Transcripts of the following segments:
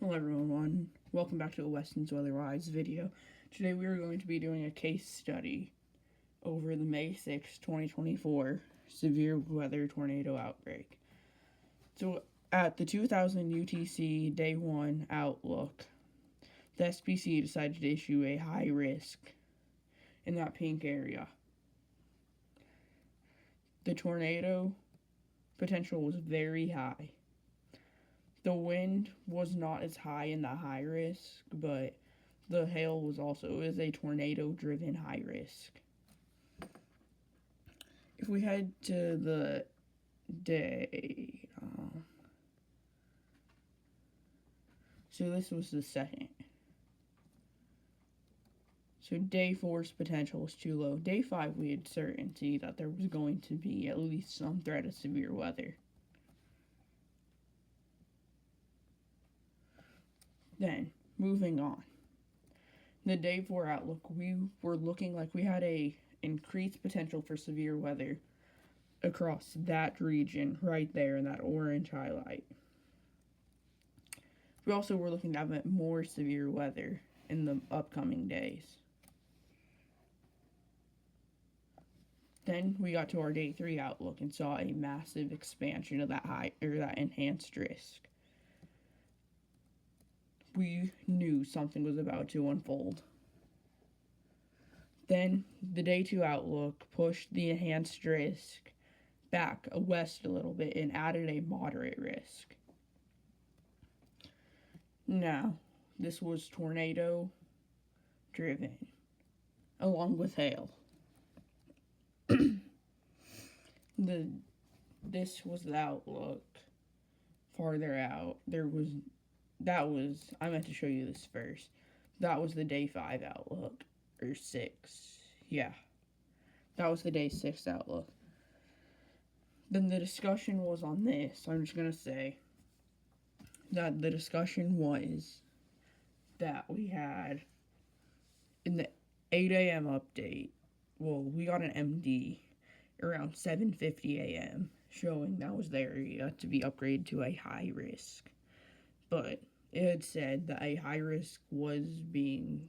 Hello everyone, welcome back to a Weston's Weatherwise video. Today we are going to be doing a case study over the May 6, 2024 severe weather tornado outbreak. So at the 2000 UTC Day 1 outlook, the SPC decided to issue a high risk in that pink area. The tornado potential was very high. The wind was not as high in the high risk, but the hail was also a tornado-driven high risk. If we head to the day, so this was the second. So day 4's potential was too low. Day 5 we had certainty that there was going to be at least some threat of severe weather. Then, moving on. The day 4 outlook, we were looking like we had a increased potential for severe weather across that region right there in that orange highlight. We also were looking to have more severe weather in the upcoming days. Then we got to our day 3 outlook and saw a massive expansion of that enhanced risk. We knew something was about to unfold. Then the day 2 outlook pushed the enhanced risk back west a little bit and added a moderate risk. Now, this was tornado driven, along with hail. This was the outlook farther out. I meant to show you this first. That was the day 5 outlook, or 6. Yeah, that was the day 6 outlook. Then the discussion was on this. I'm just going to say that the discussion was that we had in the 8 a.m. update, well, we got an MD around 7:50 a.m. showing that was the area to be upgraded to a high risk. But it had said that a high risk was being,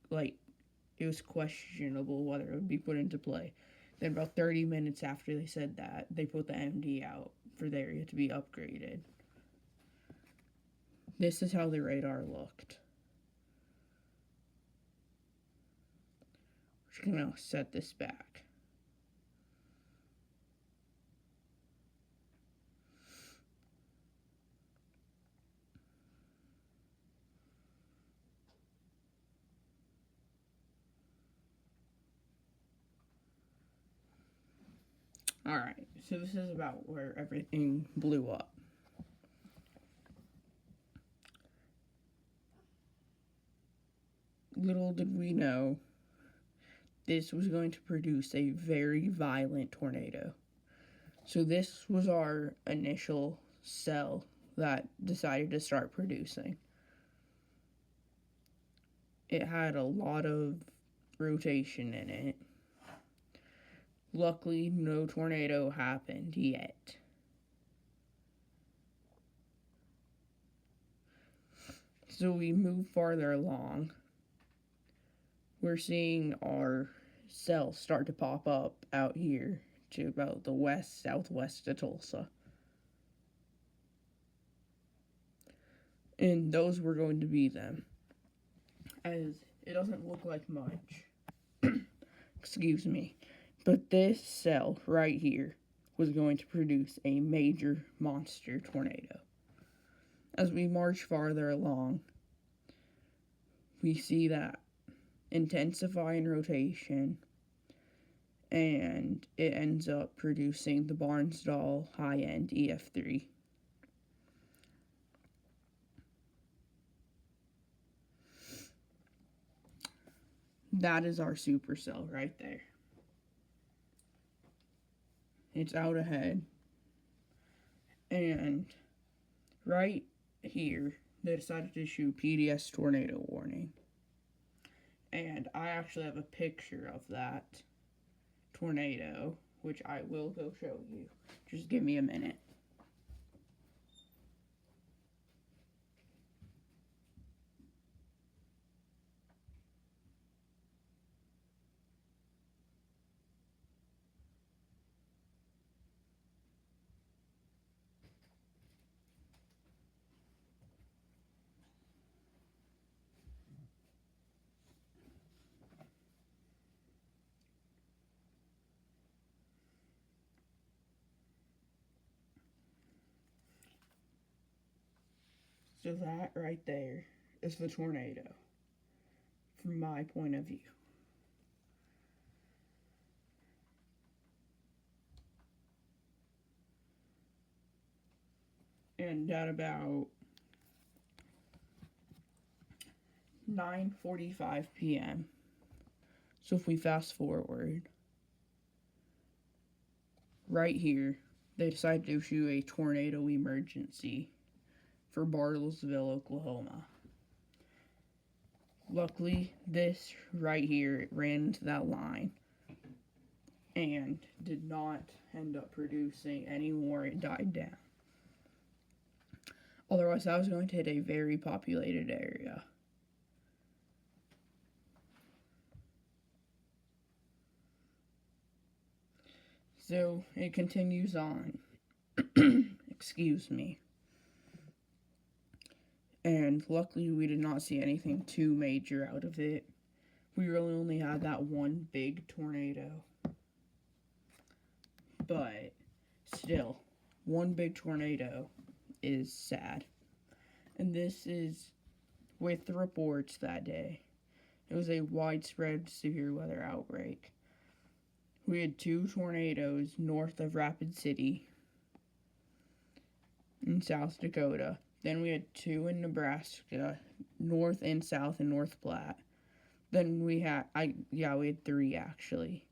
it was questionable whether it would be put into play. Then about 30 minutes after they said that, they put the MD out for the area to be upgraded. This is how the radar looked. We're just going to set this back. Alright, so this is about where everything blew up. Little did we know, this was going to produce a very violent tornado. So this was our initial cell that decided to start producing. It had a lot of rotation in it. Luckily, no tornado happened yet. So we move farther along. We're seeing our cells start to pop up out here to about the southwest of Tulsa. And those were going to be them, as it doesn't look like much. Excuse me. But this cell right here was going to produce a major monster tornado. As we march farther along, we see that intensifying rotation, and it ends up producing the Barnsdall high-end EF3. That is our supercell right there. It's out ahead. And right here, they decided to issue PDS tornado warning. And I actually have a picture of that tornado, which I will go show you. Just give me a minute. So that right there is the tornado, from my point of view. And at about 9:45 p.m. So if we fast forward, right here, they decided to issue a tornado emergency for Bartlesville, Oklahoma. Luckily, this right here, it ran into that line and did not end up producing any more. It died down. Otherwise, I was going to hit a very populated area. So it continues on. Excuse me. And luckily, we did not see anything too major out of it. We really only had that one big tornado. But still, one big tornado is sad. And this is with the reports that day. It was a widespread severe weather outbreak. We had 2 tornadoes north of Rapid City in South Dakota. Then we had 2 in Nebraska, north and south in North Platte. Then we had 3 actually.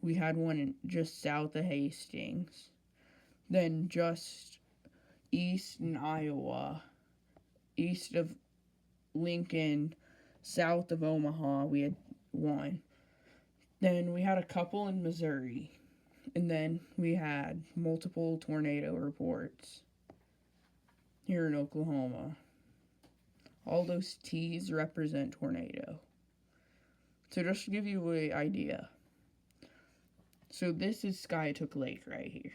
We had one just south of Hastings. Then just east in Iowa, east of Lincoln, south of Omaha, we had 1. Then we had a couple in Missouri. And then we had multiple tornado reports here in Oklahoma. All those T's represent tornado. So just to give you an idea. So this is Skytook Lake right here.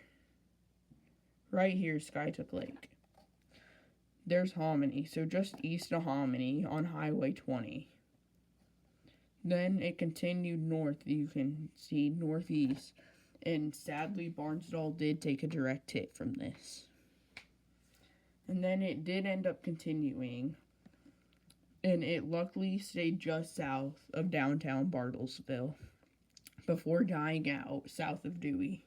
Right here is Skytook Lake. There's Hominy, so just east of Hominy on Highway 20. Then it continued north, you can see northeast. And sadly, Barnsdall did take a direct hit from this. And then it did end up continuing. And it luckily stayed just south of downtown Bartlesville before dying out south of Dewey.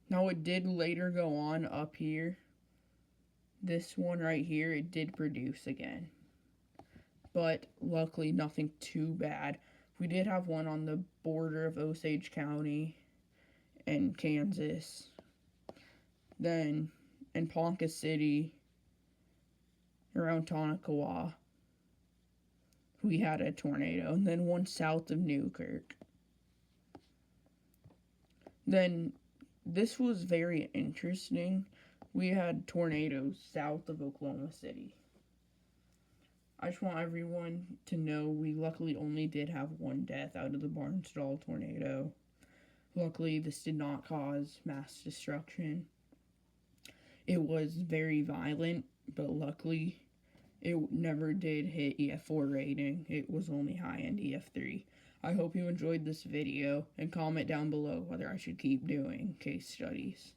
Now it did later go on up here. This one right here, it did produce again. But luckily nothing too bad. We did have one on the border of Osage County and Kansas. Then in Ponca City, around Tonakawa, we had a tornado. And then one south of Newkirk. Then this was very interesting. We had tornadoes south of Oklahoma City. I just want everyone to know we luckily only did have 1 death out of the Barnsdall tornado. Luckily, this did not cause mass destruction. It was very violent, but luckily, it never did hit EF4 rating. It was only high-end EF3. I hope you enjoyed this video, and comment down below whether I should keep doing case studies.